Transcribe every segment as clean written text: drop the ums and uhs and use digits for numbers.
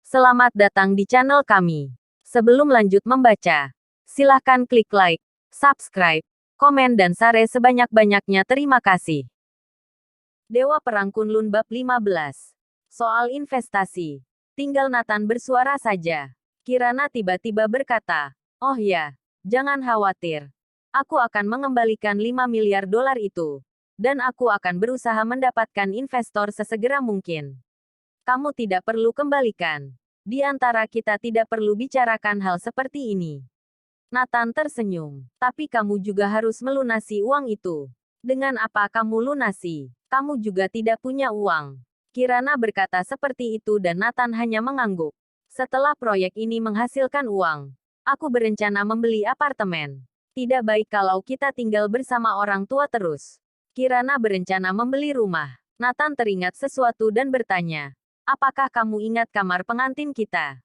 Selamat datang di channel kami. Sebelum lanjut membaca, silahkan klik like, subscribe, komen dan share sebanyak-banyaknya. Terima kasih. Dewa Perang Kunlun Bab 15. Soal investasi. Tinggal Nathan bersuara saja. Kirana tiba-tiba berkata, "Oh ya, jangan khawatir. Aku akan mengembalikan 5 miliar dolar itu. Dan aku akan berusaha mendapatkan investor sesegera mungkin. Kamu tidak perlu kembalikan. Di antara kita tidak perlu bicarakan hal seperti ini." Nathan tersenyum. "Tapi kamu juga harus melunasi uang itu." "Dengan apa kamu lunasi? Kamu juga tidak punya uang." Kirana berkata seperti itu dan Nathan hanya mengangguk. "Setelah proyek ini menghasilkan uang, aku berencana membeli apartemen. Tidak baik kalau kita tinggal bersama orang tua terus." Kirana berencana membeli rumah. Nathan teringat sesuatu dan bertanya, "Apakah kamu ingat kamar pengantin kita?"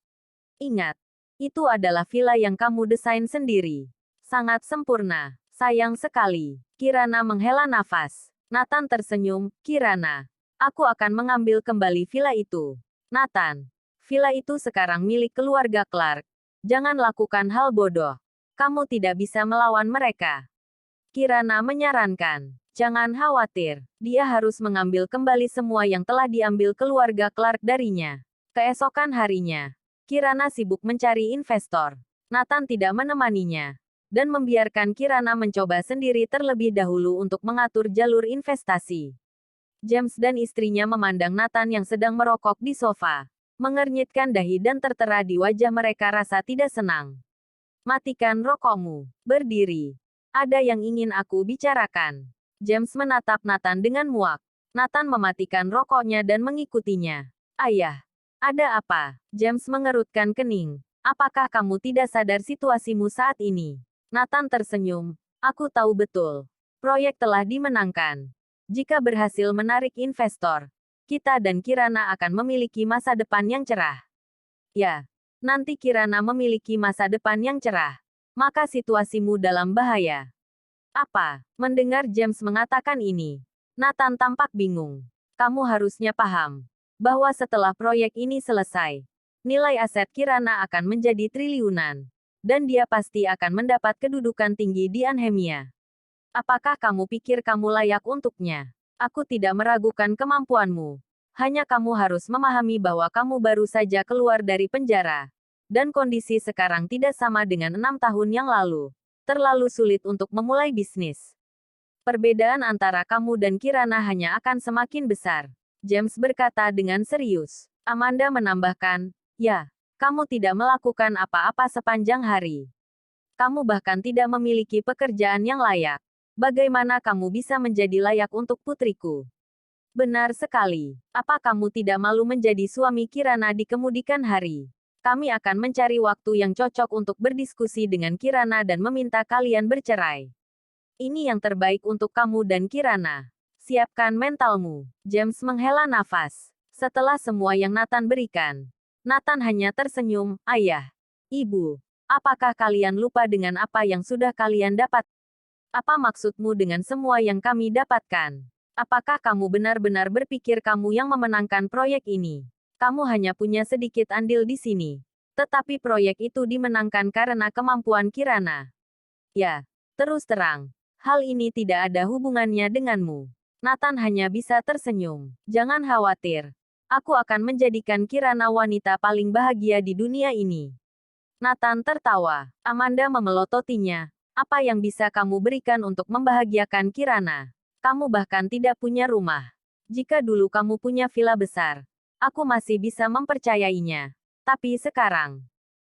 "Ingat. Itu adalah villa yang kamu desain sendiri. Sangat sempurna. Sayang sekali." Kirana menghela nafas. Nathan tersenyum. "Kirana, aku akan mengambil kembali villa itu." "Nathan, villa itu sekarang milik keluarga Clark. Jangan lakukan hal bodoh. Kamu tidak bisa melawan mereka." Kirana menyarankan, "Jangan khawatir. Dia harus mengambil kembali semua yang telah diambil keluarga Clark darinya." Keesokan harinya, Kirana sibuk mencari investor. Nathan tidak menemaninya, dan membiarkan Kirana mencoba sendiri terlebih dahulu untuk mengatur jalur investasi. James dan istrinya memandang Nathan yang sedang merokok di sofa, mengernyitkan dahi dan tertera di wajah mereka rasa tidak senang. "Matikan rokokmu. Berdiri. Ada yang ingin aku bicarakan." James menatap Nathan dengan muak. Nathan mematikan rokoknya dan mengikutinya. "Ayah, ada apa?" James mengerutkan kening. "Apakah kamu tidak sadar situasimu saat ini?" Nathan tersenyum. "Aku tahu betul. Proyek telah dimenangkan. Jika berhasil menarik investor, kita dan Kirana akan memiliki masa depan yang cerah." "Ya, nanti Kirana memiliki masa depan yang cerah, maka situasimu dalam bahaya." "Apa?" Mendengar James mengatakan ini, Nathan tampak bingung. "Kamu harusnya paham bahwa setelah proyek ini selesai, nilai aset Kirana akan menjadi triliunan, dan dia pasti akan mendapat kedudukan tinggi di Anhemia. Apakah kamu pikir kamu layak untuknya? Aku tidak meragukan kemampuanmu. Hanya kamu harus memahami bahwa kamu baru saja keluar dari penjara, dan kondisi sekarang tidak sama dengan 6 tahun yang lalu. Terlalu sulit untuk memulai bisnis. Perbedaan antara kamu dan Kirana hanya akan semakin besar." James berkata dengan serius. Amanda menambahkan, "Ya, kamu tidak melakukan apa-apa sepanjang hari. Kamu bahkan tidak memiliki pekerjaan yang layak. Bagaimana kamu bisa menjadi layak untuk putriku?" "Benar sekali. Apa kamu tidak malu menjadi suami Kirana di kemudian hari? Kami akan mencari waktu yang cocok untuk berdiskusi dengan Kirana dan meminta kalian bercerai. Ini yang terbaik untuk kamu dan Kirana. Siapkan mentalmu." James menghela nafas. Setelah semua yang Nathan berikan, Nathan hanya tersenyum. "Ayah, Ibu, apakah kalian lupa dengan apa yang sudah kalian dapat? Apa maksudmu dengan semua yang kami dapatkan? Apakah kamu benar-benar berpikir kamu yang memenangkan proyek ini? Kamu hanya punya sedikit andil di sini. Tetapi proyek itu dimenangkan karena kemampuan Kirana. Ya, terus terang, hal ini tidak ada hubungannya denganmu." Nathan hanya bisa tersenyum. "Jangan khawatir. Aku akan menjadikan Kirana wanita paling bahagia di dunia ini." Nathan tertawa. Amanda memelototinya. "Apa yang bisa kamu berikan untuk membahagiakan Kirana? Kamu bahkan tidak punya rumah. Jika dulu kamu punya villa besar, aku masih bisa mempercayainya. Tapi sekarang,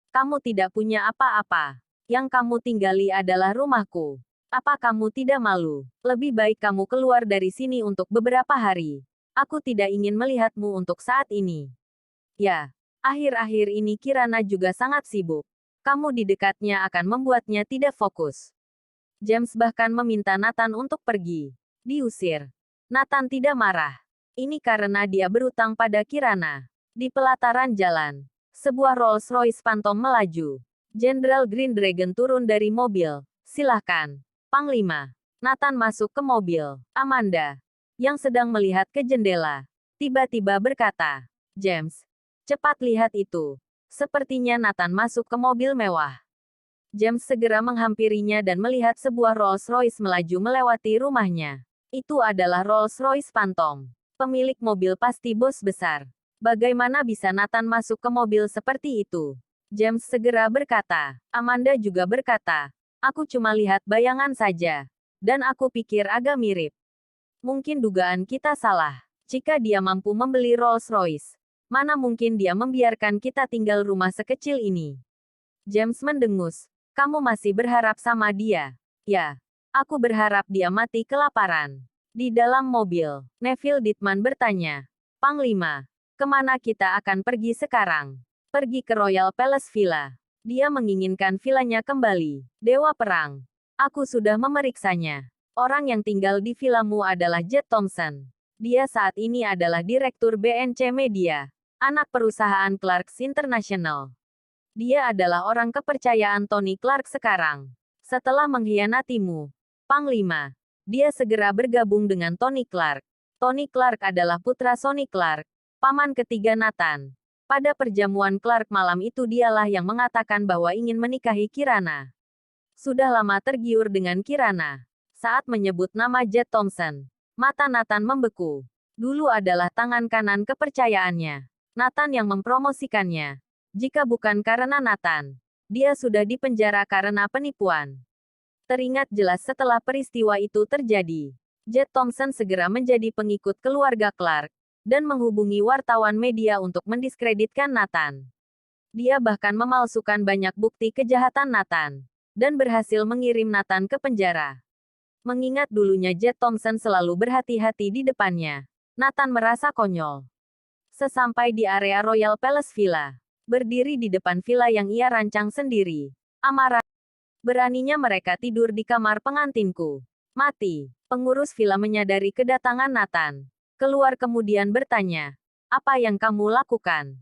kamu tidak punya apa-apa. Yang kamu tinggali adalah rumahku. Apa kamu tidak malu? Lebih baik kamu keluar dari sini untuk beberapa hari. Aku tidak ingin melihatmu untuk saat ini." "Ya, akhir-akhir ini Kirana juga sangat sibuk. Kamu di dekatnya akan membuatnya tidak fokus." James bahkan meminta Nathan untuk pergi. Diusir. Nathan tidak marah. Ini karena dia berutang pada Kirana. Di pelataran jalan, sebuah Rolls-Royce Phantom melaju. Jenderal Green Dragon turun dari mobil. "Silahkan, Panglima." Nathan masuk ke mobil. Amanda, yang sedang melihat ke jendela, tiba-tiba berkata, "James, Cepat lihat itu. Sepertinya Nathan masuk ke mobil mewah. James segera menghampirinya dan melihat sebuah Rolls-Royce melaju melewati rumahnya. Itu adalah Rolls-Royce Phantom. Pemilik mobil pasti bos besar. Bagaimana bisa Nathan masuk ke mobil seperti itu? James segera berkata. Amanda juga berkata, aku cuma lihat bayangan saja. Dan aku pikir agak mirip. Mungkin dugaan kita salah. Jika dia mampu membeli Rolls-Royce, mana mungkin dia membiarkan kita tinggal rumah sekecil ini? James mendengus. Kamu masih berharap sama dia? Ya. Aku berharap dia mati kelaparan. Di dalam mobil, Neville Ditman bertanya. Panglima, kemana kita akan pergi sekarang? Pergi ke Royal Palace Villa. Dia menginginkan vilanya kembali. Dewa Perang. Aku sudah memeriksanya. Orang yang tinggal di villamu adalah Jet Thompson. Dia saat ini adalah Direktur BNC Media, anak perusahaan Clarks International. Dia adalah orang kepercayaan Tony Clark sekarang. Setelah mengkhianatimu, Panglima, dia segera bergabung dengan Tony Clark. Tony Clark adalah putra Sonny Clark, paman ketiga Nathan. Pada perjamuan Clark malam itu dialah yang mengatakan bahwa ingin menikahi Kirana. Sudah lama tergiur dengan Kirana. Saat menyebut nama Jet Thompson, mata Nathan membeku. Dulu adalah tangan kanan kepercayaannya. Nathan yang mempromosikannya. Jika bukan karena Nathan, dia sudah dipenjara karena penipuan. Teringat jelas setelah peristiwa itu terjadi. Jet Thompson segera menjadi pengikut keluarga Clark, dan menghubungi wartawan media untuk mendiskreditkan Nathan. Dia bahkan memalsukan banyak bukti kejahatan Nathan, dan berhasil mengirim Nathan ke penjara. Mengingat dulunya Jet Thompson selalu berhati-hati di depannya, Nathan merasa konyol. Sesampai di area Royal Palace Villa, berdiri di depan villa yang ia rancang sendiri, amarah. Beraninya mereka tidur di kamar pengantinku. Mati. Pengurus villa menyadari kedatangan Nathan. Keluar kemudian bertanya, apa yang kamu lakukan?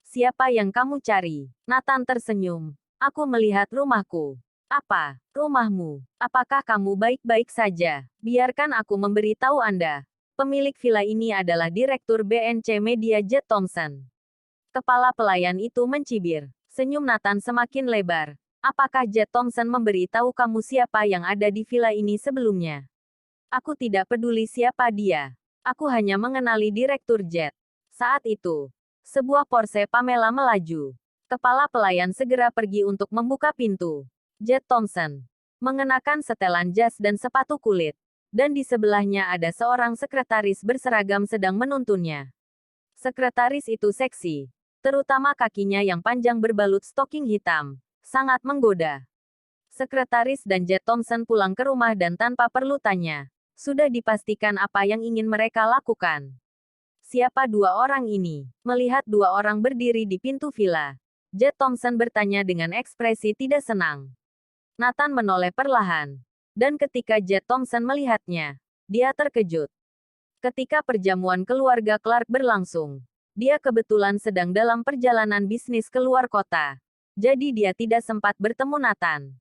Siapa yang kamu cari? Nathan tersenyum. Aku melihat rumahku. Apa? Rumahmu? Apakah kamu baik-baik saja? Biarkan aku memberitahu Anda. Pemilik villa ini adalah Direktur BNC Media Jet Thompson. Kepala pelayan itu mencibir. Senyum Nathan semakin lebar. Apakah Jet Thompson memberitahu kamu siapa yang ada di villa ini sebelumnya? Aku tidak peduli siapa dia. Aku hanya mengenali Direktur Jet. Saat itu, sebuah Porsche Pamela melaju. Kepala pelayan segera pergi untuk membuka pintu. Jet Thompson mengenakan setelan jas dan sepatu kulit. Dan di sebelahnya ada seorang sekretaris berseragam sedang menuntunnya. Sekretaris itu seksi. Terutama kakinya yang panjang berbalut stoking hitam. Sangat menggoda. Sekretaris dan Jet Thompson pulang ke rumah dan tanpa perlu tanya. Sudah dipastikan apa yang ingin mereka lakukan. Siapa dua orang ini? Melihat dua orang berdiri di pintu villa, Jet Thompson bertanya dengan ekspresi tidak senang. Nathan menoleh perlahan. Dan ketika Jet Thompson melihatnya, dia terkejut. Ketika perjamuan keluarga Clark berlangsung, dia kebetulan sedang dalam perjalanan bisnis ke luar kota. Jadi dia tidak sempat bertemu Nathan.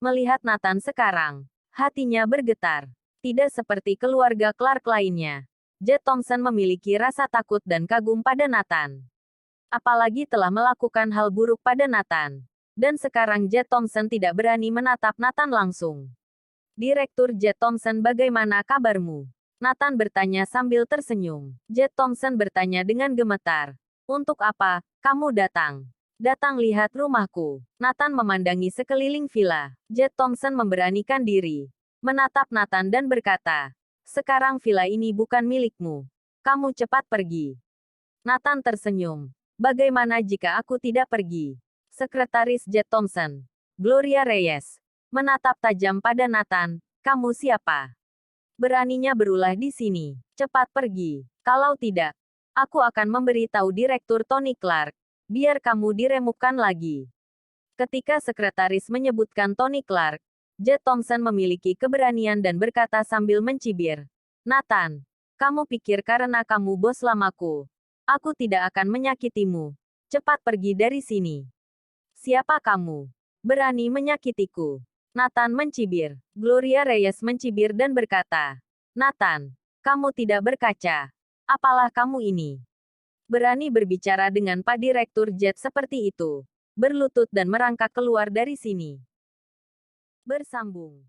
Melihat Nathan sekarang, hatinya bergetar. Tidak seperti keluarga Clark lainnya. Jet Thompson memiliki rasa takut dan kagum pada Nathan. Apalagi telah melakukan hal buruk pada Nathan. Dan sekarang Jet Thompson tidak berani menatap Nathan langsung. Direktur Jet Thompson, bagaimana kabarmu? Nathan bertanya sambil tersenyum. Jet Thompson bertanya dengan gemetar. Untuk apa kamu datang? Datang lihat rumahku. Nathan memandangi sekeliling villa. Jet Thompson memberanikan diri. Menatap Nathan dan berkata, sekarang villa ini bukan milikmu. Kamu cepat pergi. Nathan tersenyum. Bagaimana jika aku tidak pergi? Sekretaris Jet Thompson, Gloria Reyes, menatap tajam pada Nathan. Kamu siapa? Beraninya berulah di sini. Cepat pergi. Kalau tidak, aku akan memberitahu Direktur Tony Clark. Biar kamu diremukkan lagi. Ketika sekretaris menyebutkan Tony Clark, Jet Thompson memiliki keberanian dan berkata sambil mencibir. Nathan, kamu pikir karena kamu bos lamaku, aku tidak akan menyakitimu. Cepat pergi dari sini. Siapa kamu? Berani menyakitiku? Nathan mencibir. Gloria Reyes mencibir dan berkata, Nathan, kamu tidak berkaca. Apalah kamu ini? Berani berbicara dengan Pak Direktur Jet seperti itu. Berlutut dan merangkak keluar dari sini. Bersambung.